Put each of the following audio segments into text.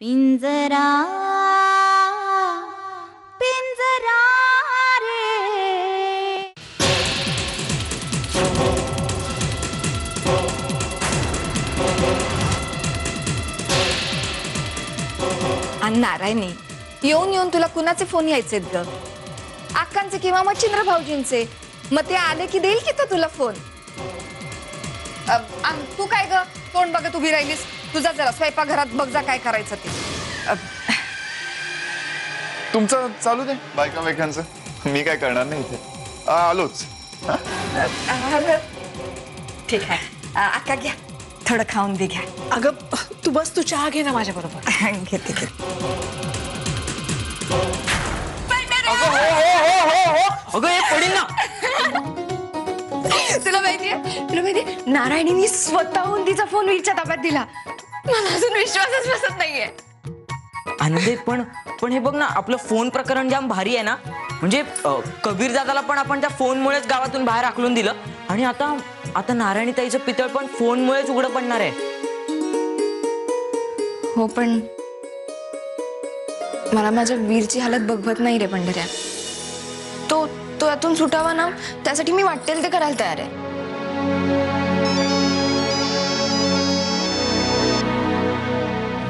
पिंजरा पिंजरा रे. आणि नारायणी येऊन येऊन तुला कुणाचे फोन यायचे ग? अक्कांचे किंवा मग चिंद्र भाऊजींचे. मग ते आले की देईल की तो तुला फोन. तू काय ग तोंड बघत उभी राहिलीस? तुझा जरा स्वयंपाकघरात बघ जा काय करायचं ते. तुमचं चालू दे बायका बायकांचं. मी काय करणार नाही इथे. आलोच. ठीक आहे. अक्का घ्या थोडं खाऊन दे. घ्या. अगं तू बस, तू चहा घे ना माझ्या बरोबर. घेते घेते. अगं हे पडेल ना. तुला माहितीये नारायणीने स्वतःहून तिचा फोन वीरच्या ताब्यात दिला. मला अजून विश्वासच बसत नाहीये. आनंदे पण हे बघ ना, आपलं फोन प्रकरण जाम भारी आहे ना. म्हणजे कबीर दादाला पण आपण त्या फोनमुळेच गावातून बाहेर हाकलून दिलं आणि आता नारायणी ताईचं पितळ पण फोनमुळेच उघडं पडणार आहे. हो पण मला माझ्या वीरची हालत बघवत नाही रे पंढऱ्या. तो यातून सुटावा ना, त्यासाठी मी वाटेल ते करायला तयार आहे.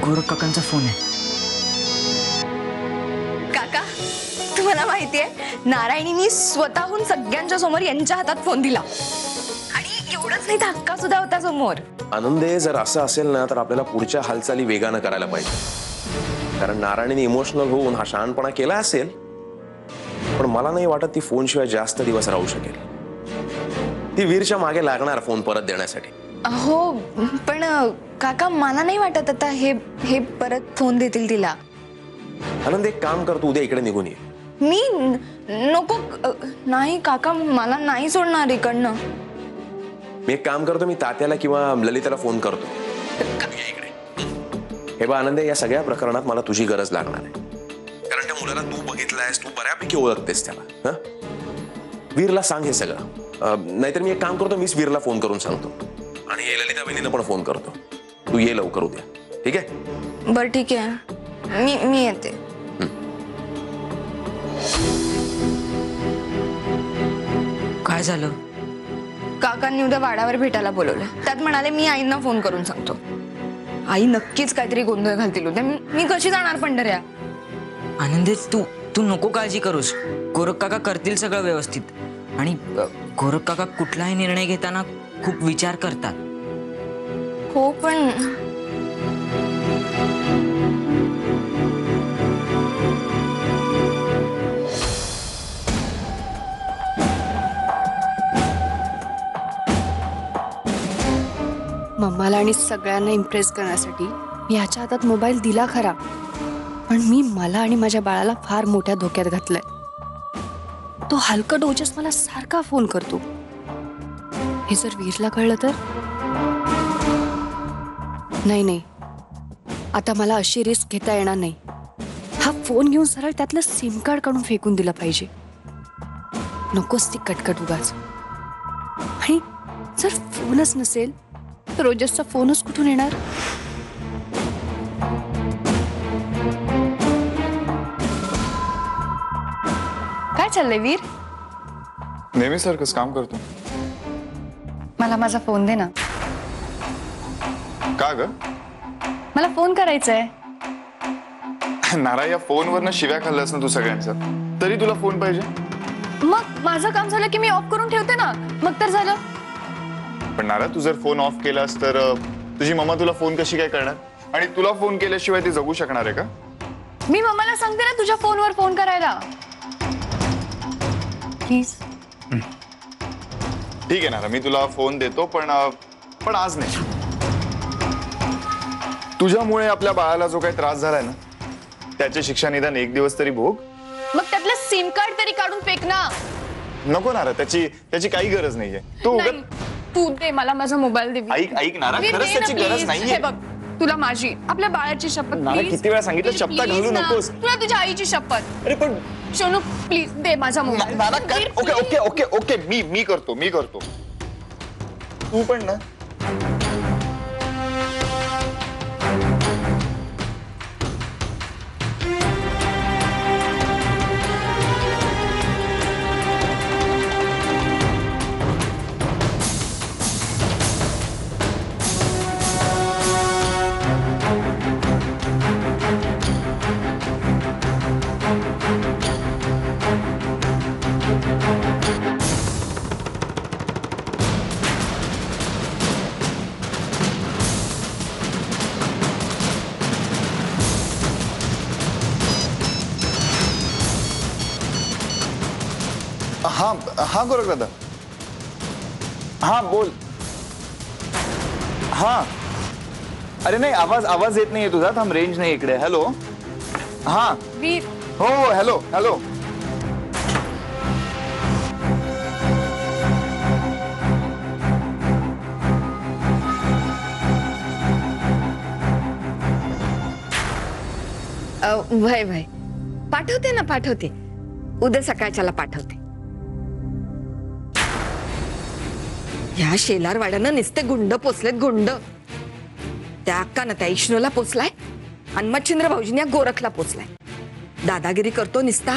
गोरख काकांचा फोन आहे. काका तुम्हाला माहितीये नारायणीने स्वतःहून सगळ्यांच्या समोर यांच्या हातात फोन दिला आणि एवढंच नाही, धक्का सुद्धा होता समोर. आनंदे, जर असं असेल ना तर आपल्याला पुढच्या हालचाली वेगानं करायला पाहिजे. कारण नारायणीने इमोशनल होऊन हा शहाणपणा केला असेल, पण मला नाही वाटत ती फोनशिवाय जास्त दिवस राहू शकेल. ती वीरच्या मागे लागणार फोन परत देण्यासाठी. हो पण काका मला नाही वाटत आता हे परत फोन देतील तिला. आनंद, एक काम कर, तू उद्या इकडे निघून ये. मी नको. नाही काका मला नाही सोडणार इकडनं. मी एक काम करतो, मी तात्याला किंवा ललिताला फोन करतो. ये इकडे. हे बा आनंद, या सगळ्या प्रकरणात मला तुझी गरज लागणार आहे. कारण त्या मुलाला तू बघितलायस, तू बऱ्यापैकी ओळखतेस त्याला. वीरला सांग हे सगळं. नाहीतर मी एक काम करतो, मीच वीरला फोन करून सांगतो आणि ललिता बहिणीला पण फोन करतो. तू ये लवकर उद्या, ठीक आहे? बरं ठीक आहे, मी येते. काय झालं? काकांनी उद्या वाड्यावर भेटायला बोलवलं. त्यात म्हणाले मी आईंना फोन करून सांगतो. आई नक्कीच काहीतरी गोंधळ घालतील उद्या. मी कशी जाणार पंढऱ्या? आनंदे तू नको काळजी करूस. गोरख काका करतील सगळं व्यवस्थित. आणि गोरख काका कुठलाही निर्णय घेताना खूप विचार करतात. हो पण मम्माला आणि सगळ्यांना इम्प्रेस करण्यासाठी मी ह्याच्या हातात मोबाईल दिला खरा, पण मी मला आणि माझ्या बाळाला फार मोठ्या धोक्यात घातलंय. तो हलकट ओजस मला सारखा फोन करतो. हे जर वीरला कळलं तर? नाही, आता मला अशी रिस्क घेता येणार नाही. हा फोन घेऊन सरळ त्यातलं सिम कार्ड काढून फेकून दिलं पाहिजे. नकोच ती कटकट उगाच. आणि जर फोनच नसेल तर ओजसचा फोनच कुठून येणार? काय चाललंय वीर? नेहमी सारखंच काम करतो. मला माझा फोन दे ना. का ग? मला फोन करायचाय. नाराय, या फोनवरनं शिव्या खाल्ल्यास ना तू सगळ्यांचा, तरी तुला फोन पाहिजे? मग माझं काम झालं की मी ऑफ करून ठेवते ना, मग तर झालं. पण नारा, तू जर फोन ऑफ केलास तर तुझी मम्मा तुला फोन कशी काय करणार? आणि तुला फोन केल्याशिवाय ती जगू शकणार आहे का? मी मम्माला सांगते ना तुझ्या फोनवर फोन करायला. प्लीज. ठीक आहे नारा, मी तुला फोन देतो, पण आज नाही. तुझ्यामुळे आपल्या बाळाला जो काही त्रास झालाय ना, त्याची शिक्षा निदान एक दिवस तरी भोग. मग त्यातलं सिम कार्ड तरी काढून फेक ना. नको नारा, त्याची काही गरज नाहीये. तू दे मला माझा मोबाईल. दे. ऐक नारा, खरंच त्याची गरज नाहीये. बघ, तुला माझी, आपल्या बाळाची शपथ. नारा, किती वेळा सांगितलं, शपथ घालू नकोस. तुला तुझ्या आईची शपथ. अरे पण सोनू प्लीज दे माझा मोबाईल. नारा, ओके, मी करतो. तू पण ना हाँ हाँ गोरख दादा, हाँ बोल. हाँ अरे नाही, आवाज आवाज येत नाहीये तुझा. थांब, रेंज नाही इकडे. हॅलो. हाँ वीर, हो हो, हॅलो हॅलो. वय वय पाठवते ना, पाठवते. उद्या सकाळच्याला पाठवते. या शेलारवाड्यानं नुसते गुंड पोचलेत, गुंड. त्या अक्कानं त्या इष्णूला पोचलाय आणि मच्छिंद्र भाऊजीने या गोरखला पोचलाय. दादागिरी करतो निस्ता.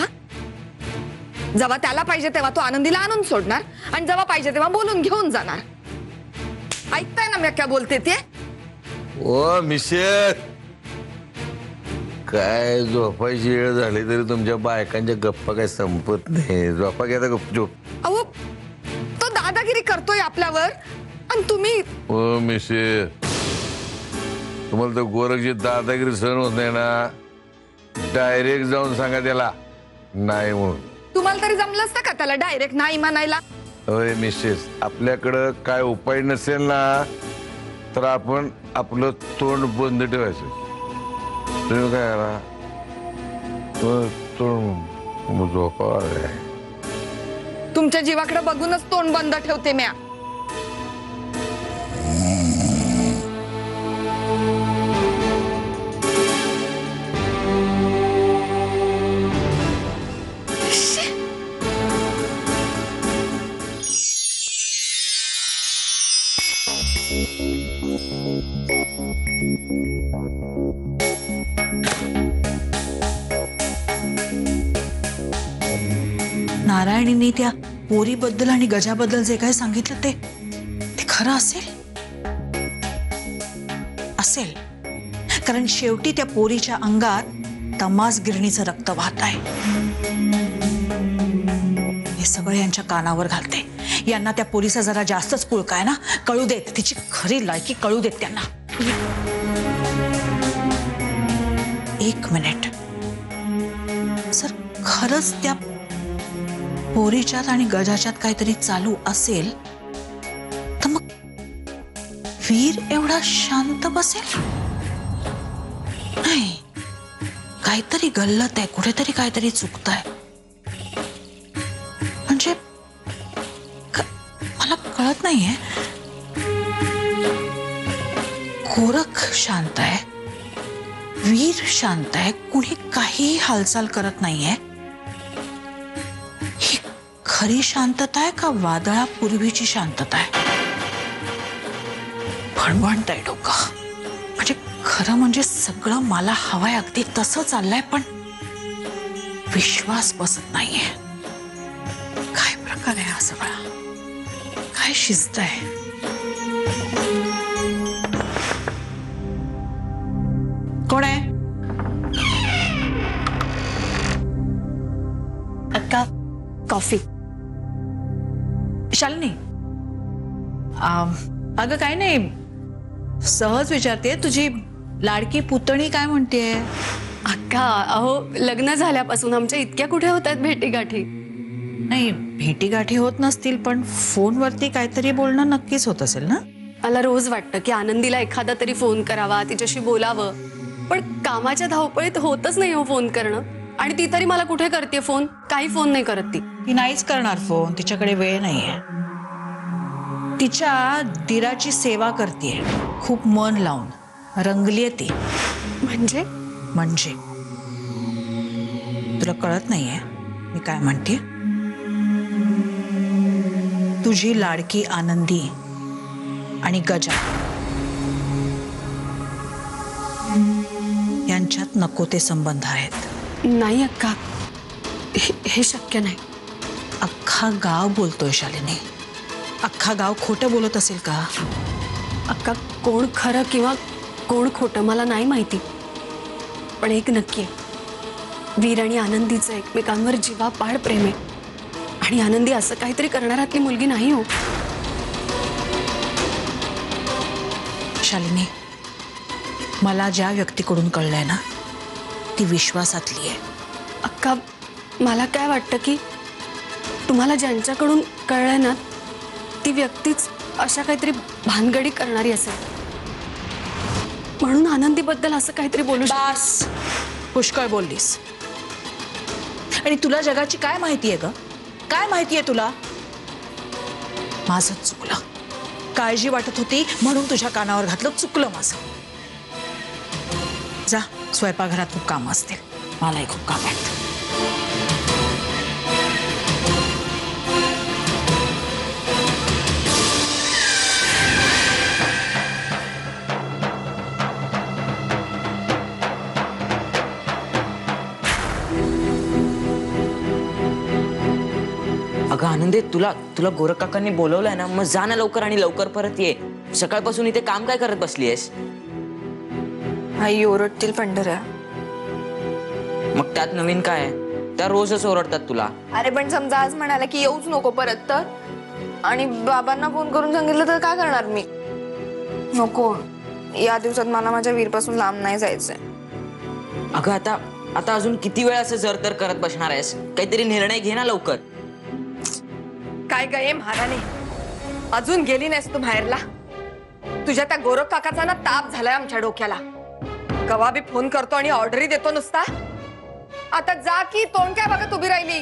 जेव्हा त्याला पाहिजे तेव्हा तो आनंदीला आणून सोडणार आणि जेव्हा पाहिजे तेव्हा बोलून घेऊन जाणार. ऐकताय ना मी क्या बोलते ते? ओ मिशेल, काय झोपायची वेळ झाली तरी तुमच्या बायकांच्या गप्पा काय संपत नाही. झोपा घ्या गपचूप. अहो तो दादागिरी करतोय आपल्यावर आणि तुम्ही. ओ मिशेल, तुम्हाला तर गोरखची दादागिरी सहन होत नाही ना, डायरेक्ट जाऊन सांगा त्याला नाही म्हणून. तुम्हाला तरी जमलं असतं का त्याला डायरेक्ट नाही म्हणायला? अरे मिसेस, आपल्याकडं काय उपाय नसेल ना तर आपण आपलं तोंड बंद ठेवायचं. तुम्ही काय करा, तोंड झोपा. तुमच्या जीवाकडे बघूनच तोंड बंद ठेवते म्या. नारायणीने त्या पोरीबद्दल आणि गजाबद्दल जे काय सांगितलं ते खरं असेल. असेल कारण शेवटी त्या पोरीच्या अंगात तमासगिरणीचं रक्त वाहत आहे. हे सगळं यांच्या कानावर घालते. यांना त्या पोरीचा जरा जास्तच पुळका आहे ना. कळू देत, तिची खरी लायकी कळू देत त्यांना. एक मिनिट, सर खरंच त्या पोरीच्यात आणि गजाच्यात काहीतरी चालू असेल तर मग वीर एवढा शांत बसेल नाही. काहीतरी गल्लत आहे, कुठेतरी काहीतरी चुकतंय. म्हणजे मला कळत नाहीये. गोरख शांत आहे, वीर शांत आहे, कुणी काही हालचाल करत नाहीये. ही खरी शांतता आहे का वादळापूर्वीची शांतता आहे? भणभणतंय डोकं. म्हणजे खरं म्हणजे सगळं मला हवंय अगदी तसं चाललंय, पण विश्वास बसत नाहीये. काय प्रकार आहे हा सगळा? काय शिस्त आहे? कोण आहे? अक्का कॉफी. शालिनी, अगं काय नाही, सहज विचारते. तुझी लाडकी पुतणी काय म्हणतेय? अक्का अहो, लग्न झाल्यापासून आमच्या इतक्या कुठे होत आहेत भेटीगाठी. नाही, भेटीगाठी होत नसतील पण फोनवरती काहीतरी बोलणं नक्कीच होत असेल ना. मला रोज वाटतं की आनंदीला एखादा तरी फोन करावा, तिच्याशी बोलावं, पण कामाच्या धावपळीत होतच नाही हो फोन करणं. आणि ती तरी मला कुठे करते फोन? काही फोन नाही करत ती. ती नाहीच करणार फोन, तिच्याकडे वेळ नाहीये. तिच्या दिराची सेवा करते, खूप मन लावून रंगलीये ती. म्हणजे म्हणजे तुला कळत नाहीये मी काय म्हणते? तुझी लाडकी आनंदी आणि गजा यांच्यात नको ते संबंध आहेत. नाही अक्का, हे शक्य नाही. अख्खा गाव बोलतोय शालिनी. अख्खा गाव खोटं बोलत असेल का? अक्का, कोण खरं किंवा कोण खोटं मला नाही माहिती, पण एक नक्की आहे, वीर आणि आनंदीचं एकमेकांवर जीवापाड प्रेम आहे. आणि आनंदी असं काहीतरी करणाऱ्यातली मुलगी नाही हो. शालिनी, मला ज्या व्यक्तीकडून कळलंय ना ती विश्वासातली आहे. अक्का, मला काय वाटतं की तुम्हाला ज्यांच्याकडून कळलंय ना ती व्यक्तीच अशा काहीतरी भानगडी करणारी असेल, म्हणून आनंदीबद्दल असं काहीतरी बोलू बस पुष्कळ बोललीस. आणि तुला जगाची काय माहिती आहे ग? काय माहिती आहे तुला? माझं चुकलं. काळजी वाटत होती म्हणून तुझ्या कानावर घातलं. चुकलं माझं. जा स्वयंपाकघरात खूप काम असतील. मलाही खूप काम आहे. अगं आनंदे, तुला तुला गोरख काकांनी बोलवलंय ना, मग जा ना लवकर आणि लवकर परत ये. सकाळपासून इथे काम काय करत बसलीयस? आई ओरडतील पंढऱ्या. मग त्यात नवीन काय आहे? त्या रोजच ओरडतात तुला. अरे पण समजा आज म्हणाला की येऊच नको परत तर, आणि बाबांना फोन करून सांगितलं तर काय करणार मी? नको, या दिवसात मला माझ्या वीरपासून लांब नाही जायचंय. अगं आता आता अजून किती वेळ असं जर तर करत बसणार आहेस? काहीतरी निर्णय घे ना लवकर. काय गे महाराणी, अजून गेली नाहीस तू बाहेरला? तुझ्या त्या गोरख काकाचा ना ताप झालाय आमच्या डोक्याला. कवा बी फोन करतो आणि ऑर्डरी देतो नुसता. आता जा की, तोंड काय बघत उभी राहिली?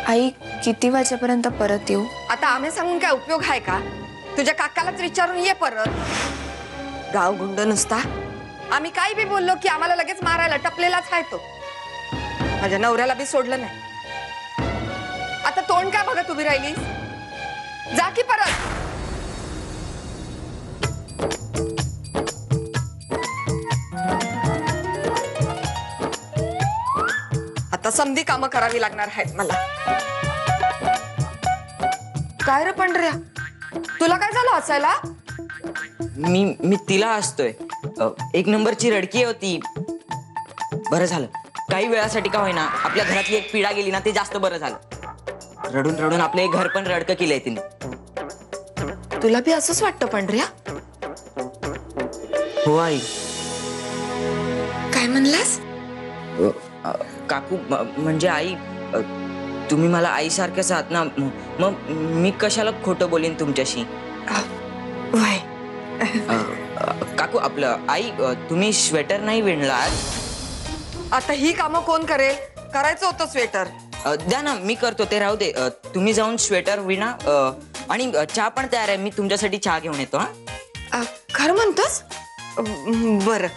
आई किती वाजेपर्यंत परत येऊ? आता आम्ही सांगून काय उपयोग आहे का? तुझ्या काकालाच विचारून ये परत. गाव गुंड नुसता. आम्ही काही बी बोललो की आम्हाला लगेच मारायला टपलेलाच आहे तो. माझ्या नवऱ्याला बी सोडलं नाही. आता तोंड काय बघत उभी राहिलीस? जा की परत. आता समधी कामं करावी लागणार आहेत मला. काय रे पंढऱ्या, तुला काय झालं हसायला? मी तिला हसतोय. एक नंबरची रडकी होती. बरं झालं, काही वेळासाठी का होईना आपल्या घरातली एक पिढा गेली ना, ते जास्त बरं झालं. रडून रडून आपलं एक घर पण रडकं केलंय तिने. तुला बी असंच वाटतं पंढऱ्या? हो आई. काय म्हणलास? काकू म्हणजे आई, तुम्ही मला आईसारखेच आहात ना, मग मी कशाला खोटं बोलीन तुमच्याशी? वय काकू, आपलं आई, तुम्ही स्वेटर नाही विणलात? आता ही कामं कोण करेल? करायचं होतं स्वेटर. द्या ना, मी करतो. ते राहू दे. तुम्ही जाऊन स्वेटर विणा. आणि चहा पण तयार आहे. मी तुमच्यासाठी चहा घेऊन येतो. हा, खरं म्हणतोस? बरं,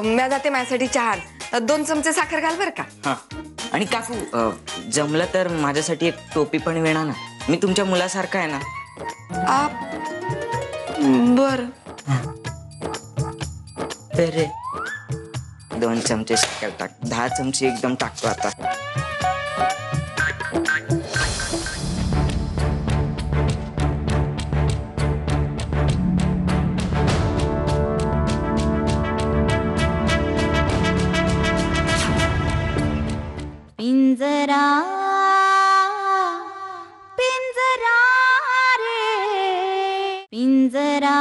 मी जाते माझ्यासाठी चहा. 2 चमचे साखर घाल बर का. हा. आणि काकू, जमलं तर माझ्यासाठी एक टोपी पण विणा ना. मी तुमच्या मुलासारखा आहे ना. बर. बरे, 2 चमचे साखर टाक. 10 चमचे एकदम टाकतो आता. पिंजरा पिंजरा रे पिंजरा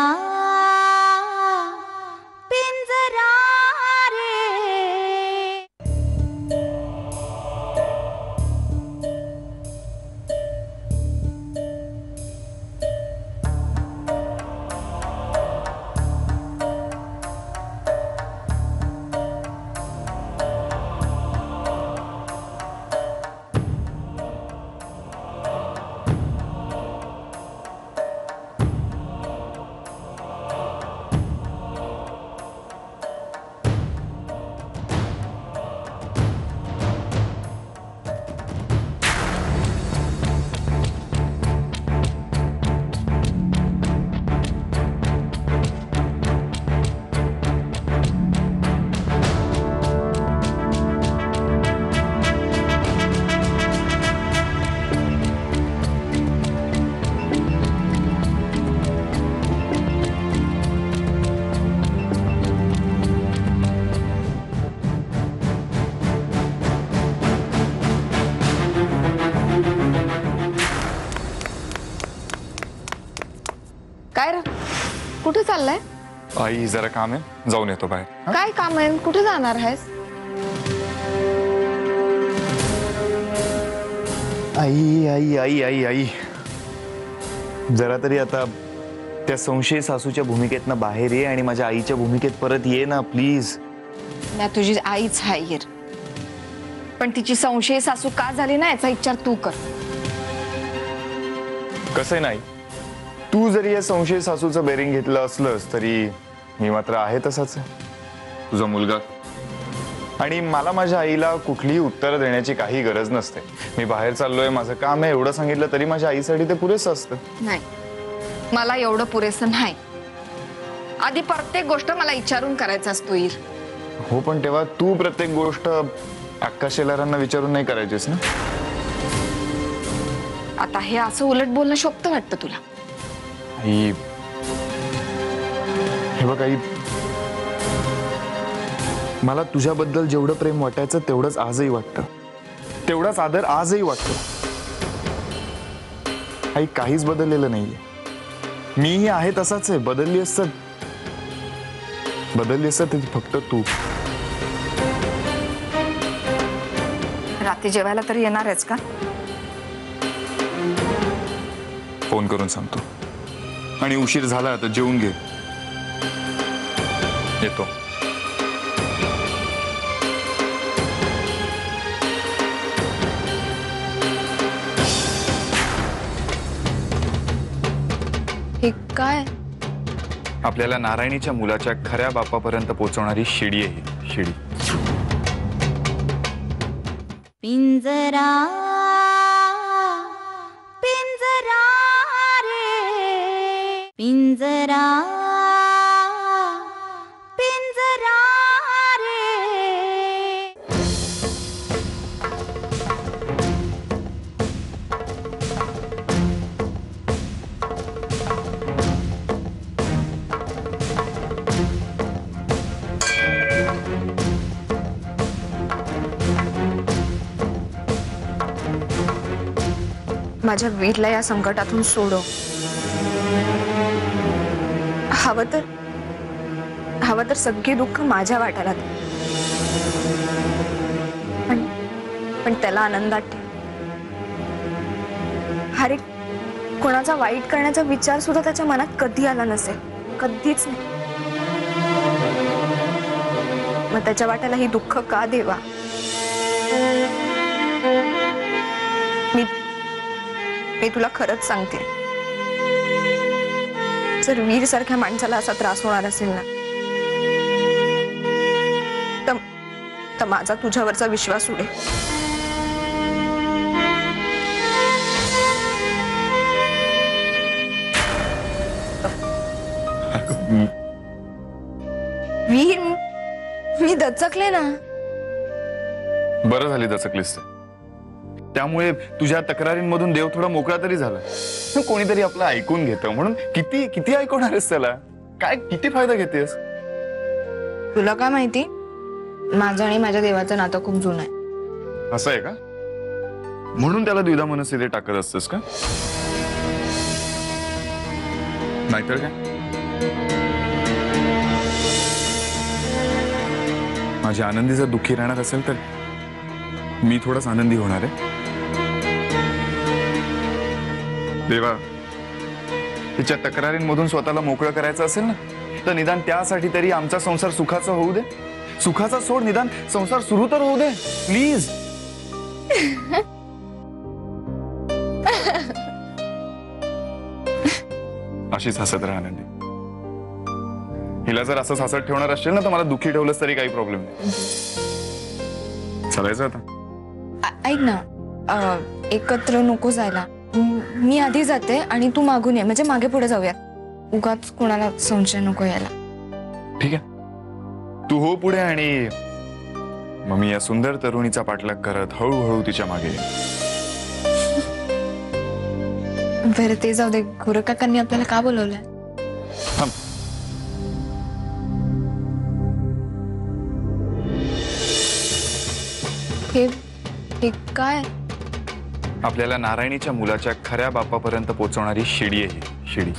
पिंजरा रे. काय रे, कुठे चाललाय? आई जरा काम आहे, जाऊन येतो बाहेर. काय काम आहे? कुठे जाणार आहेस? आई आई आई आई आई जरा तरी आता त्या संशयी सासूच्या भूमिकेतनं बाहेर ये आणि माझ्या आईच्या भूमिकेत परत ये ना प्लीज. ना तुझी आईच आहे हीर, पण तिची संशयी सासू का झाली ना याचा विचार तू कर. कसं नाही, तू जरी या संशयी सासूचं बेरिंग घेतलं असलंस तरी मी मात्र आहे तसाच आहे, तुझा मुलगा. आणि मला माझ्या आईला कुठलीही उत्तरं देण्याची काही गरज नसते. मी बाहेर चाललोय, माझं काम आहे एवढं सांगितलं तरी माझ्या आईसाठी ते पुरेसं असतं. नाही, मला एवढं पुरेसं नाही. आधी प्रत्येक गोष्ट मला विचारून करायचं असतो हीर. हो, पण तेव्हा तू प्रत्येक गोष्ट अक्का शेलारांना विचारून नाही करायचीस ना. आता हे असं उलट बोलणं शोभतं वाटतं तुला. आई, हे बघ आई, मला तुझ्याबद्दल जेवढं प्रेम वाटायचं तेवढंच आजही वाटतं, तेवढाच आदर आजही वाटतो. आई, काहीच बदललेलं नाहीये. मीही आहे तसाच आहे. बदलली असत त्याची फक्त तू. रात्री जेवायला तरी येणार आहेस का? फोन करून सांगतो. आणि उशीर झाला तर जेवून घे. येतो. हे काय? आपल्याला नारायणीच्या मुलाच्या खऱ्या बापापर्यंत पोहोचवणारी शिडी आहे ही शिडी. पिंजरा पिंजरा रे पिंजरा पिंजरा रे. माझ्या वीरला या संकटातून सोडव. हवं तर सगळी दुःख माझ्या वाट्याला दे. पण त्याला आनंदात ठेव. हरे, कोणाचा वाईट करण्याचा विचार सुद्धा त्याच्या मनात कधी आला नसेल, कधीच नाही. मग त्याच्या वाट्याला ही दुःख का देवा? मी तुला खरंच सांगते, जर वीर सारख्या माणसाला असा त्रास होणार असेल ना, तर माझा तुझ्यावरचा विश्वास उडेल. वीर, मी दचकले ना. बरं झाली दचकलीस. त्यामुळे तुझ्या तक्रारींमधून देव थोडा मोकळा तरी झाला. कोणीतरी आपलं ऐकून घेतं म्हणून किती किती ऐकवणार आहेस त्याला? काय किती फायदा घेतेस? तुला काय माहिती, माझं आणि माझ्या देवाचं नातं खूप जुनं आहे. असं आहे का? म्हणून त्याला द्विधा मनस्थितीत टाकत असतेस का? नाहीतर काय? माझ्या आनंदी जर दुःखी राहणार असेल तर मी थोडाच आनंदी होणार आहे. देवा, तिच्या तक्रारींमधून स्वतःला मोकळं करायचं असेल ना, तर निदान त्यासाठी तरी आमचा संसार सुखाचा होऊ दे. सुखाचा सोड, निदान संसार सुरू तर होऊ दे प्लीज. अशीच हसत राहा आनंदी. हिला जर असंच हसत ठेवणार असेल ना, तर मला दुःखी ठेवलंच तरी काही प्रॉब्लेम नाही. चालायचं आता. ऐक ना, एकत्र नको जायला. मी आधी जाते आणि तू मागून ये, म्हणजे मागे पुढे जाऊयात. उगाच कोणाला संशय नको यायला. ठीक आहे, तू हो पुढे आणि मग मी या सुंदर तरुणीचा पाठलाग करत हळूहळू तिच्या मागे येईन. बरं ते जाऊ दे, गोरकाकांनी आपल्याला का बोलवलंय? थांब. हे काय? आपल्याला नारायणीच्या मुलाच्या खऱ्या बापापर्यंत पोहोचवणारी शिडी आहे ही शिडी.